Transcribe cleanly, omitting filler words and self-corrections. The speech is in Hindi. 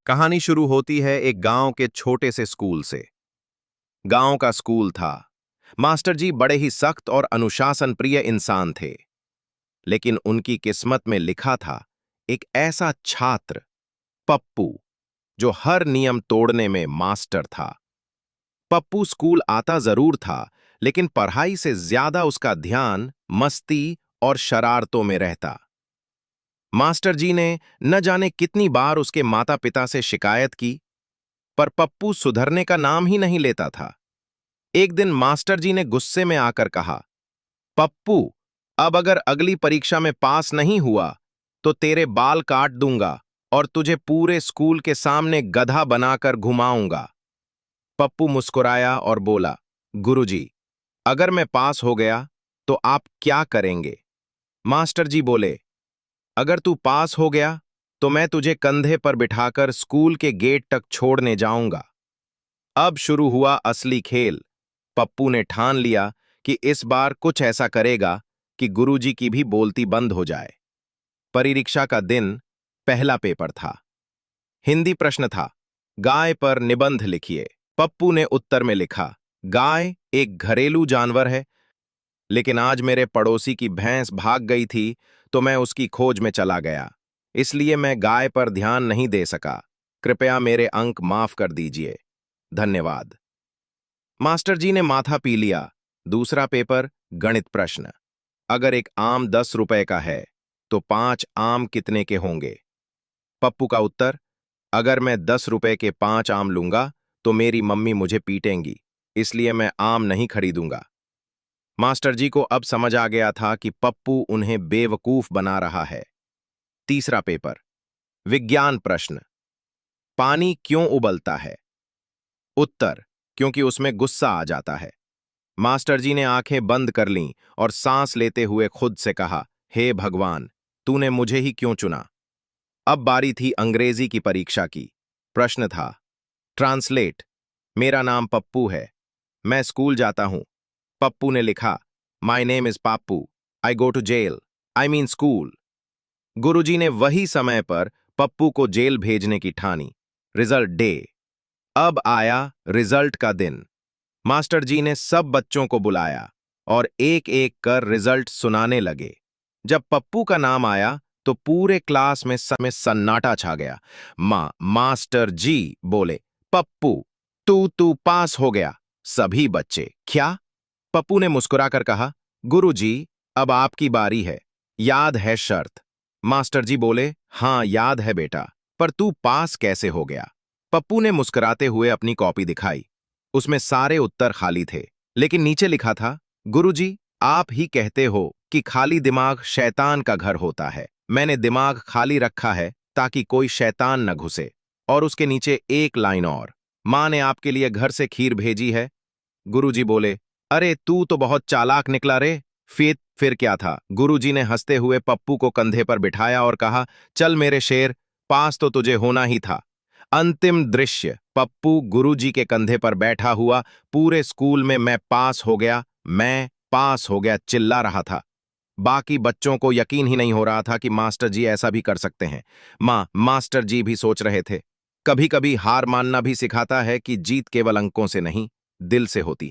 कहानी शुरू होती है एक गांव के छोटे से स्कूल से। गांव का स्कूल था। मास्टर जी बड़े ही सख्त और अनुशासन प्रिय इंसान थे। लेकिन उनकी किस्मत में लिखा था एक ऐसा छात्र, पप्पू, जो हर नियम तोड़ने में मास्टर था। पप्पू स्कूल आता जरूर था, लेकिन पढ़ाई से ज्यादा उसका ध्यान मस्ती और शरारतों में रहता। मास्टर जी ने न जाने कितनी बार उसके माता पिता से शिकायत की, पर पप्पू सुधरने का नाम ही नहीं लेता था। एक दिन मास्टर जी ने गुस्से में आकर कहा, पप्पू, अब अगर अगली परीक्षा में पास नहीं हुआ तो तेरे बाल काट दूंगा और तुझे पूरे स्कूल के सामने गधा बनाकर घुमाऊंगा। पप्पू मुस्कुराया और बोला, गुरुजी, अगर मैं पास हो गया तो आप क्या करेंगे? मास्टर जी बोले, अगर तू पास हो गया तो मैं तुझे कंधे पर बिठाकर स्कूल के गेट तक छोड़ने जाऊंगा। अब शुरू हुआ असली खेल। पप्पू ने ठान लिया कि इस बार कुछ ऐसा करेगा कि गुरुजी की भी बोलती बंद हो जाए। परीक्षा का दिन, पहला पेपर था। हिंदी प्रश्न था, गाय पर निबंध लिखिए। पप्पू ने उत्तर में लिखा, गाय एक घरेलू जानवर है, लेकिन आज मेरे पड़ोसी की भैंस भाग गई थी तो मैं उसकी खोज में चला गया, इसलिए मैं गाय पर ध्यान नहीं दे सका। कृपया मेरे अंक माफ कर दीजिए। धन्यवाद। मास्टर जी ने माथा पी लिया। दूसरा पेपर, गणित प्रश्न। अगर एक आम 10 रुपए का है तो 5 आम कितने के होंगे? पप्पू का उत्तर, अगर मैं 10 रुपए के 5 आम लूंगा तो मेरी मम्मी मुझे पीटेंगी, इसलिए मैं आम नहीं खरीदूंगा। मास्टर जी को अब समझ आ गया था कि पप्पू उन्हें बेवकूफ बना रहा है। तीसरा पेपर, विज्ञान प्रश्न। पानी क्यों उबलता है? उत्तर, क्योंकि उसमें गुस्सा आ जाता है। मास्टर जी ने आंखें बंद कर लीं और सांस लेते हुए खुद से कहा, हे भगवान, तूने मुझे ही क्यों चुना? अब बारी थी अंग्रेजी की परीक्षा की। प्रश्न था, ट्रांसलेट। मेरा नाम पप्पू है, मैं स्कूल जाता हूं। पप्पू ने लिखा, my name is Pappu, I go to jail, I mean school. गुरुजी ने वही समय पर पप्पू को जेल भेजने की ठानी। Result day. अब आया रिजल्ट का दिन। मास्टर जी ने सब बच्चों को बुलाया और एक एक कर रिजल्ट सुनाने लगे। जब पप्पू का नाम आया तो पूरे क्लास में सन्नाटा छा गया। मास्टर जी बोले, पप्पू, तू पास हो गया। सभी बच्चे, क्या? पप्पू ने मुस्कुराकर कहा, गुरुजी, अब आपकी बारी है। याद है शर्त? मास्टर जी बोले, हाँ याद है बेटा, पर तू पास कैसे हो गया? पप्पू ने मुस्कुराते हुए अपनी कॉपी दिखाई। उसमें सारे उत्तर खाली थे, लेकिन नीचे लिखा था, गुरुजी, आप ही कहते हो कि खाली दिमाग शैतान का घर होता है। मैंने दिमाग खाली रखा है ताकि कोई शैतान न घुसे। और उसके नीचे एक लाइन और, माँ ने आपके लिए घर से खीर भेजी है। गुरुजी बोले, अरे तू तो बहुत चालाक निकला रे। फिर क्या था? गुरुजी ने हंसते हुए पप्पू को कंधे पर बिठाया और कहा, चल मेरे शेर, पास तो तुझे होना ही था। अंतिम दृश्य, पप्पू गुरुजी के कंधे पर बैठा हुआ पूरे स्कूल में मैं पास हो गया, मैं पास हो गया चिल्ला रहा था। बाकी बच्चों को यकीन ही नहीं हो रहा था कि मास्टर जी ऐसा भी कर सकते हैं। मास्टर जी भी सोच रहे थे, कभी कभी हार मानना भी सिखाता है कि जीत केवल अंकों से नहीं, दिल से होती है।